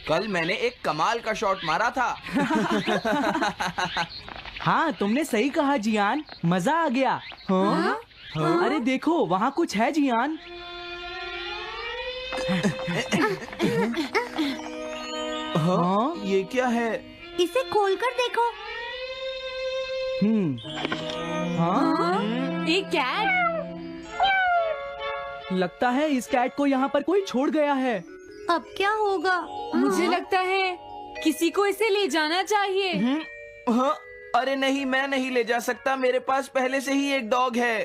कल मैंने एक कमाल का शॉट मारा था। हाँ, तुमने सही कहा जियान, मजा आ गया। हाँ? अरे देखो, वहाँ कुछ है जियान। हाँ? ये क्या है? इसे खोलकर देखो। हाँ? एक कैट। लगता है इस कैट को यहाँ पर कोई छोड़ गया है। अब क्या होगा? मुझे लगता है किसी को इसे ले जाना चाहिए। हाँ? अरे नहीं, मैं नहीं ले जा सकता, मेरे पास पहले से ही एक डॉग है।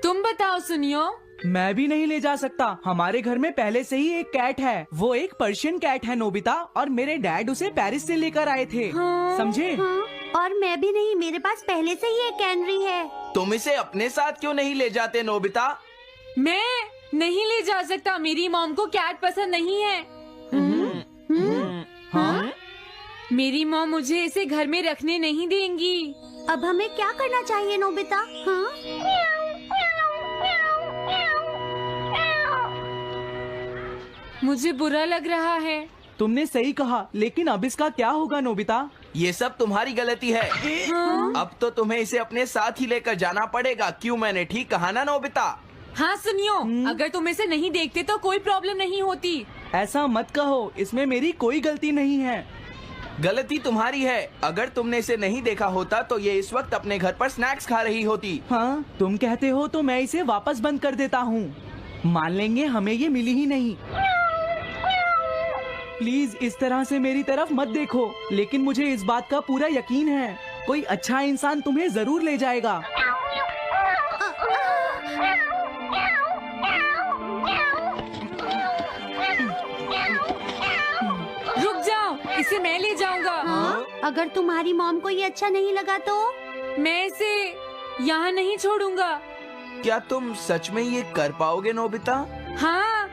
तुम बताओ सुनियो। मैं भी नहीं ले जा सकता, हमारे घर में पहले से ही एक कैट है। वो एक पर्शियन कैट है नोबिता, और मेरे डैड उसे पेरिस से लेकर आए थे। समझे? और मैं भी नहीं, मेरे पास पहले से ही एक कैनरी है। तुम इसे अपने साथ क्यों नहीं ले जाते नोबिता? मैं नहीं ले जा सकता, मेरी मॉम को कैट पसंद नहीं है। हाँ? मेरी मॉम मुझे इसे घर में रखने नहीं देंगी। अब हमें क्या करना चाहिए नोबिता? हाँ? मुझे बुरा लग रहा है। तुमने सही कहा, लेकिन अब इसका क्या होगा नोबिता? ये सब तुम्हारी गलती है। अब तो तुम्हें इसे अपने साथ ही लेकर जाना पड़ेगा। क्यों, मैंने ठीक कहा ना नोबिता? हाँ सुनियो, अगर तुम इसे नहीं देखते तो कोई प्रॉब्लम नहीं होती। ऐसा मत कहो, इसमें मेरी कोई गलती नहीं है। गलती तुम्हारी है। अगर तुमने इसे नहीं देखा होता तो ये इस वक्त अपने घर पर स्नैक्स खा रही होती। हाँ, तुम कहते हो तो मैं इसे वापस बंद कर देता हूँ। मान लेंगे हमें ये मिली ही नहीं। प्लीज इस तरह से मेरी तरफ मत देखो, लेकिन मुझे इस बात का पूरा यकीन है, कोई अच्छा इंसान तुम्हें जरूर ले जाएगा। रुक जाओ, इसे मैं ले जाऊंगा। अगर तुम्हारी मॉम को ये अच्छा नहीं लगा तो? मैं इसे यहाँ नहीं छोड़ूंगा। क्या तुम सच में ये कर पाओगे नोबिता? हाँ,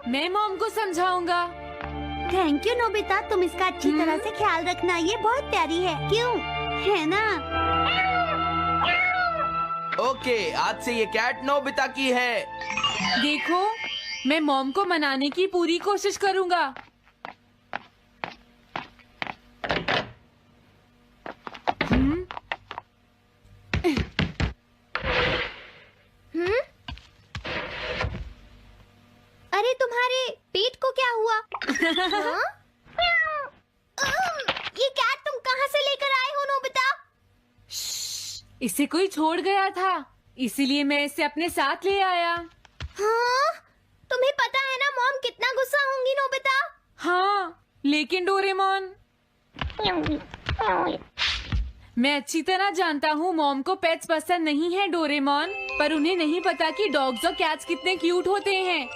मैं मॉम को समझाऊंगा। थैंक यू नोबिता, तुम इसका अच्छी तरह से ख्याल रखना, ये बहुत प्यारी है। क्यों, है ना? ओके, आज से ये कैट नोबिता की है। देखो, मैं मॉम को मनाने की पूरी कोशिश करूंगा। अरे तुम्हारे पेट को क्या हुआ? हाँ? ये कैट तुम कहाँ से लेकर आए हो नोबिता? इसे कोई छोड़ गया था, इसीलिए मैं इसे अपने साथ ले आया। हाँ? तुम्हें पता है ना मॉम कितना गुस्सा होंगी नोबिता? हाँ, लेकिन डोरेमोन, मैं अच्छी तरह जानता हूँ मॉम को पेट्स पसंद नहीं है डोरेमोन, पर उन्हें नहीं पता कि डॉग्स और कैट्स कितने क्यूट होते हैं।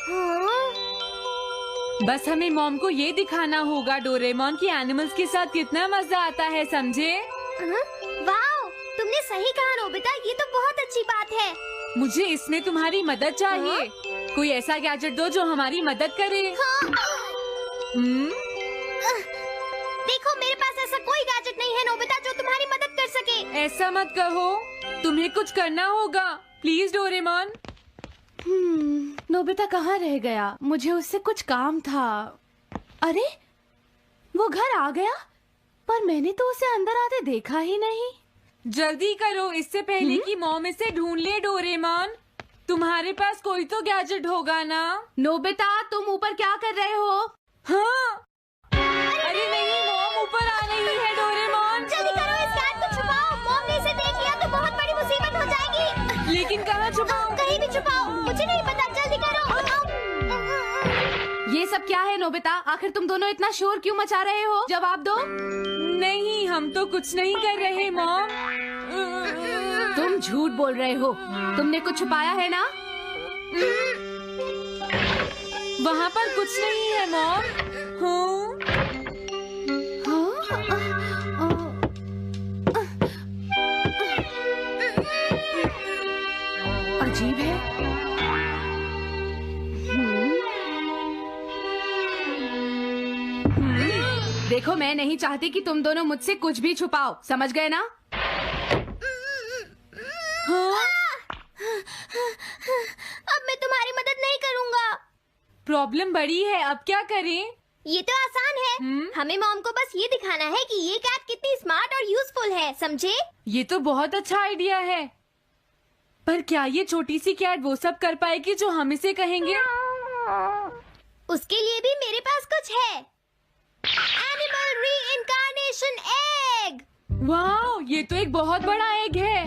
हाँ? बस हमें मॉम को ये दिखाना होगा डोरेमोन कि एनिमल्स के साथ कितना मजा आता है, समझे? वाओ, तुमने सही कहा नोबिता, ये तो बहुत अच्छी बात है। मुझे इसमें तुम्हारी मदद चाहिए। कोई ऐसा गैजेट दो जो हमारी मदद करे। देखो, मेरे पास ऐसा कोई गैजेट नहीं है नोबिता जो तुम्हारी मदद कर सके। ऐसा मत कहो, तुम्हें कुछ करना होगा, प्लीज डोरेमोन। नोबिता कहाँ रह गया? मुझे उससे कुछ काम था। अरे, वो घर आ गया, पर मैंने तो उसे अंदर आते देखा ही नहीं। जल्दी करो, इससे पहले कि मॉम इसे ढूंढ ले डोरेमोन। तुम्हारे पास कोई तो गैजेट होगा ना? नोबिता, तुम ऊपर क्या कर रहे हो? हाँ? अरे नहीं, मॉम ऊपर आ रही है डोरेमोन। जल्दी करो, इस कैट को छुपाओ। मॉम ने इसे देख लिया तो बहुत बड़ी मुसीबत हो जाएगी। लेकिन कहाँ छुपाऊं? कहीं भी छुपाओ, मुझे नहीं पता, जल्दी करो। ये सब क्या है नोबिता? आखिर तुम दोनों इतना शोर क्यों मचा रहे हो? जवाब दो। नहीं, हम तो कुछ नहीं कर रहे मॉम। तुम झूठ बोल रहे हो, तुमने कुछ छुपाया है ना? वहाँ पर कुछ नहीं है मॉम। अजीब है। देखो, मैं नहीं चाहती कि तुम दोनों मुझसे कुछ भी छुपाओ, समझ गए ना? अब मैं तुम्हारी मदद नहीं करूँगा। प्रॉब्लम बड़ी है, अब क्या करें? ये तो आसान है। हमें मॉम को बस ये दिखाना है कि ये कैट कितनी स्मार्ट और यूजफुल है, समझे? ये तो बहुत अच्छा आइडिया है, पर क्या ये छोटी सी कैट वो सब कर पाएगी जो हम इसे कहेंगे? उसके लिए भी मेरे पास कुछ है। Animal reincarnation egg. वाह, ये तो एक बहुत बड़ा एग है।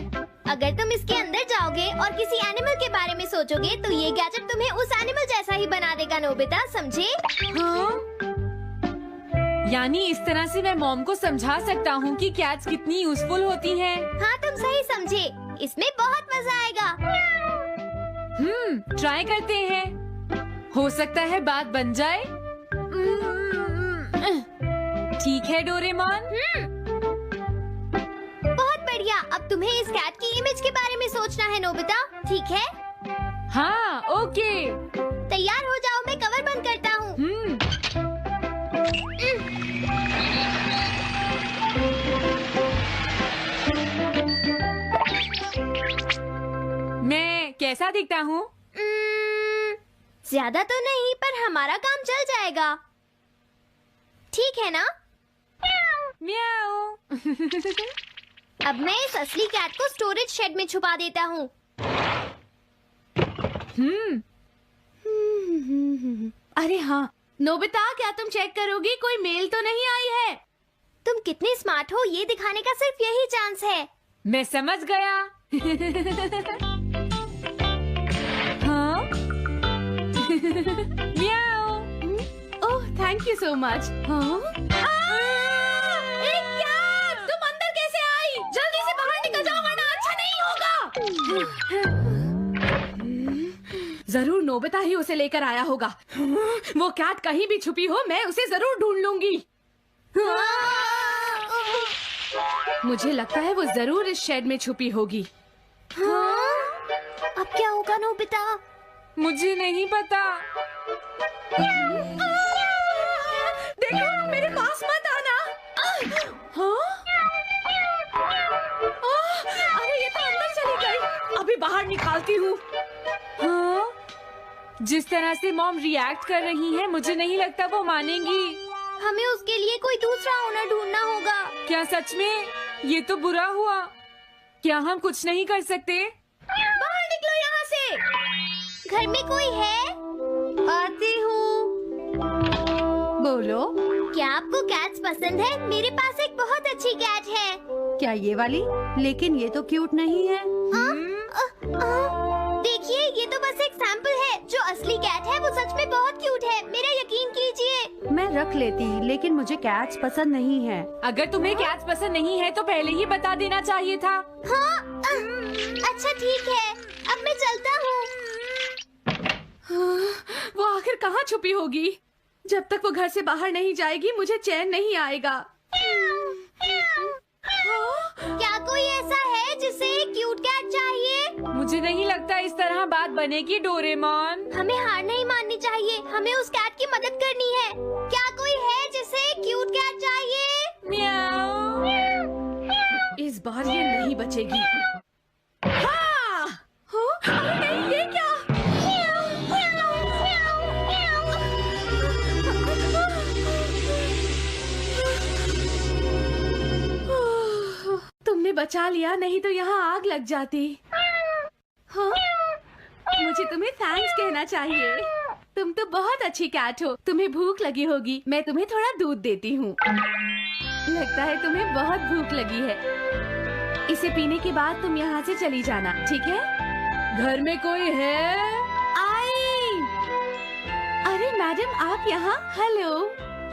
अगर तुम इसके अंदर जाओगे और किसी एनिमल के बारे में सोचोगे तो ये गैजेट तुम्हें उस एनिमल जैसा ही बना देगा, नोबिता, समझे? हाँ? यानी इस तरह से मैं मॉम को समझा सकता हूँ कि कैट्स कितनी यूजफुल होती हैं। हाँ, तुम सही समझे। इसमें बहुत मजा आएगा। ट्राई करते हैं। हो सकता है बात बन जाए। ठीक है डोरेमोन। बहुत बढ़िया। अब तुम्हें इस कैट की इमेज के बारे में सोचना है, नोबिता, ठीक है? हाँ, ओके। तैयार हो जाओ, मैं कवर बंद करता हूँ। मैं कैसा दिखता हूँ? ज्यादा तो नहीं, पर हमारा काम चल जाएगा, ठीक है ना? म्याऊ। अब मैं इस असली कैट को स्टोरेज शेड में छुपा देता हूँ। अरे हाँ नोबिता, क्या तुम चेक करोगी कोई मेल तो नहीं आई है? तुम कितने स्मार्ट हो ये दिखाने का सिर्फ यही चांस है। मैं समझ गया। हाँ? म्याऊ। ओह, थैंक यू सो मच। हाँ? तुम अंदर कैसे आई? जल्दी से बाहर निकल जाओ वरना अच्छा नहीं होगा। जरूर नोबिता ही उसे लेकर आया होगा। वो कैट कहीं भी छुपी हो, मैं उसे जरूर ढूंढ लूंगी। मुझे लगता है वो जरूर इस शेड में छुपी होगी। अब क्या होगा, नोबिता? मुझे नहीं पता। देखो, मेरे पास मत आना। हाँ? अरे ये तो अंदर चली गई। अभी बाहर निकालती हूँ। हाँ? जिस तरह से मॉम रिएक्ट कर रही है, मुझे नहीं लगता वो मानेंगी। हमें उसके लिए कोई दूसरा ओनर ढूंढना होगा। क्या सच में? ये तो बुरा हुआ। क्या हम कुछ नहीं कर सकते? बाहर निकलो यहाँ से। घर में कोई है? आती हूँ। बोलो, क्या आपको कैट्स पसंद है? मेरे पास एक बहुत अच्छी कैट है। क्या ये वाली? लेकिन ये तो क्यूट नहीं है। देखिए, ये तो बस एक सैंपल है। जो असली कैट है वो सच में बहुत क्यूट है, मेरा यकीन कीजिए। मैं रख लेती, लेकिन मुझे कैट्स पसंद नहीं है। अगर तुम्हें कैट्स पसंद नहीं है तो पहले ही बता देना चाहिए था। हाँ, अच्छा ठीक है, अब मैं चलता हूँ। वो आखिर कहाँ छुपी होगी? जब तक वो घर से बाहर नहीं जाएगी मुझे चैन नहीं आएगा। क्या कोई ऐसा है जिसे एक क्यूट कैट चाहिए? मुझे नहीं लगता इस तरह बात बनेगी डोरेमोन। हमें हार नहीं माननी चाहिए, हमें उस कैट की मदद करनी है। क्या कोई है जिसे एक क्यूट कैट चाहिए? म्याऊ। इस बार ये नहीं बचेगी। हाँ! हाँ? नहीं, ये क्या? तुमने बचा लिया, नहीं तो यहाँ आग लग जाती। हाँ? मुझे तुम्हें थैंक्स कहना चाहिए। तुम तो बहुत अच्छी कैट हो। तुम्हें भूख लगी होगी, मैं तुम्हें थोड़ा दूध देती हूँ। लगता है तुम्हें बहुत भूख लगी है। इसे पीने के बाद तुम यहाँ से चली जाना, ठीक है? घर में कोई है? आई! अरे मैडम, आप यहाँ? हेलो।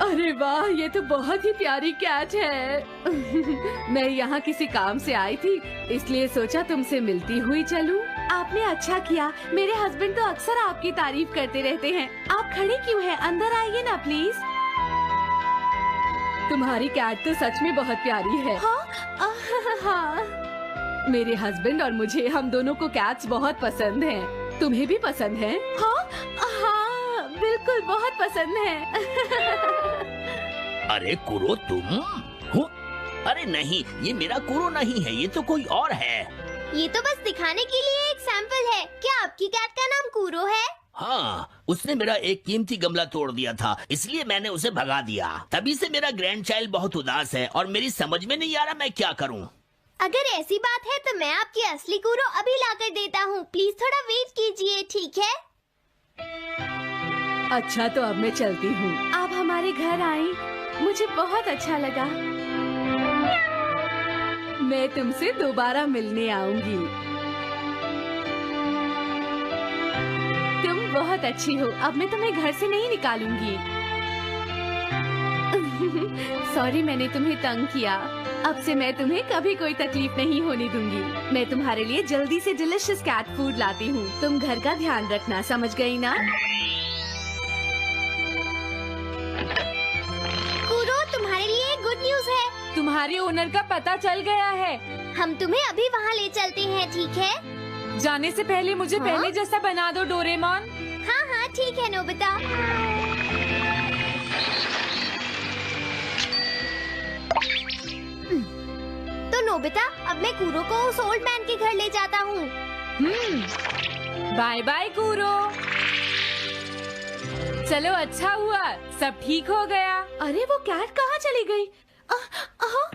अरे वाह, ये तो बहुत ही प्यारी कैट है। मैं यहाँ किसी काम से आई थी, इसलिए सोचा तुमसे मिलती हुई चलूं। आपने अच्छा किया। मेरे हस्बैंड तो अक्सर आपकी तारीफ करते रहते हैं। आप खड़े क्यों हैं? अंदर आइए ना प्लीज। तुम्हारी कैट तो सच में बहुत प्यारी है। हाँ? हाँ। मेरे हस्बैंड और मुझे, हम दोनों को कैट्स बहुत पसंद हैं। तुम्हें भी पसंद है? हाँ, हाँ, बिल्कुल बहुत पसंद है। अरे कुरो, तुम हो? अरे नहीं, ये मेरा कुरो नहीं है, ये तो कोई और है। ये तो बस दिखाने के लिए एक सैंपल है। क्या आपकी कैट का नाम कूरो है? हाँ, उसने मेरा एक कीमती गमला तोड़ दिया था, इसलिए मैंने उसे भगा दिया। तभी से मेरा ग्रैंड चाइल्ड बहुत उदास है और मेरी समझ में नहीं आ रहा मैं क्या करूँ। अगर ऐसी बात है तो मैं आपकी असली कूरो अभी लाकर देता हूँ। प्लीज थोड़ा वेट कीजिए, ठीक है? अच्छा तो अब मैं चलती हूँ। आप हमारे घर आई, मुझे बहुत अच्छा लगा। मैं तुमसे दोबारा मिलने आऊंगी। तुम बहुत अच्छी हो। अब मैं तुम्हें घर से नहीं निकालूंगी। सॉरी मैंने तुम्हें तंग किया। अब से मैं तुम्हें कभी कोई तकलीफ नहीं होने दूंगी। मैं तुम्हारे लिए जल्दी से डिलिशियस कैट फूड लाती हूँ। तुम घर का ध्यान रखना, समझ गई ना? कूरो, तुम्हारे लिए गुड न्यूज है। तुम्हारे ओनर का पता चल गया है। हम तुम्हें अभी वहाँ ले चलते हैं, ठीक है? जाने से पहले मुझे हाँ? पहले जैसा बना दो डोरेमोन। हाँ हाँ ठीक है नोबिता। तो नोबिता, अब मैं कूरो को उस ओल्ड मैन के घर ले जाता हूँ। बाय बाय कूरो। चलो अच्छा हुआ, सब ठीक हो गया। अरे वो कैट कहाँ चली गई? हाँ?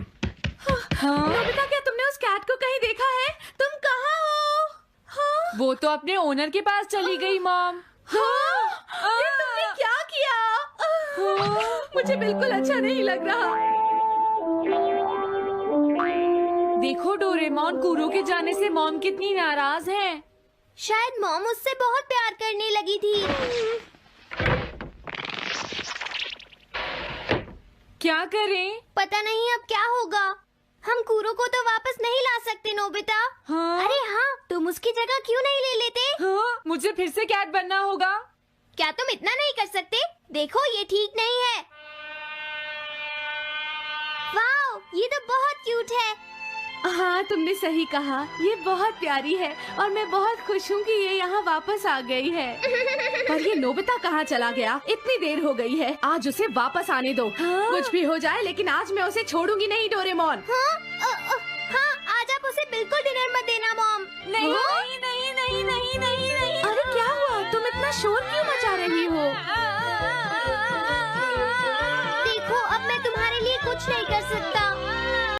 नोबिता, क्या तुमने उस कैट को कहीं देखा है? तुम कहाँ हो? हाँ? वो तो अपने ओनर के पास चली गई मॉम। हाँ? ये तुमने क्या किया? मुझे बिल्कुल अच्छा नहीं लग रहा। देखो डोरेमोन, कूरो के जाने से मॉम कितनी नाराज हैं। शायद मॉम उससे बहुत प्यार करने लगी थी। क्या करें? पता नहीं अब क्या होगा। हम कूरो को तो वापस नहीं ला सकते नोबिता। हाँ? अरे हाँ, तुम उसकी जगह क्यों नहीं ले लेते? हाँ? मुझे फिर से कैट बनना होगा। क्या तुम इतना नहीं कर सकते? देखो ये ठीक नहीं है। वाओ, ये तो बहुत क्यूट है। हाँ तुमने सही कहा, ये बहुत प्यारी है और मैं बहुत खुश हूँ कि ये यहाँ वापस आ गई है। पर ये नोबिता कहाँ चला गया? इतनी देर हो गई है, आज उसे वापस आने दो। हाँ? कुछ भी हो जाए लेकिन आज मैं उसे छोड़ूंगी नहीं डोरेमोन। हाँ, आज आप उसे बिल्कुल डिनर मत देना मॉम। नहीं हाँ? नहीं नहीं नहीं नहीं नहीं नहीं। अरे क्या हुआ? तुम इतना शोर क्यों मचा रही हो? देखो अब मैं तुम्हारे लिए कुछ नहीं कर सकता।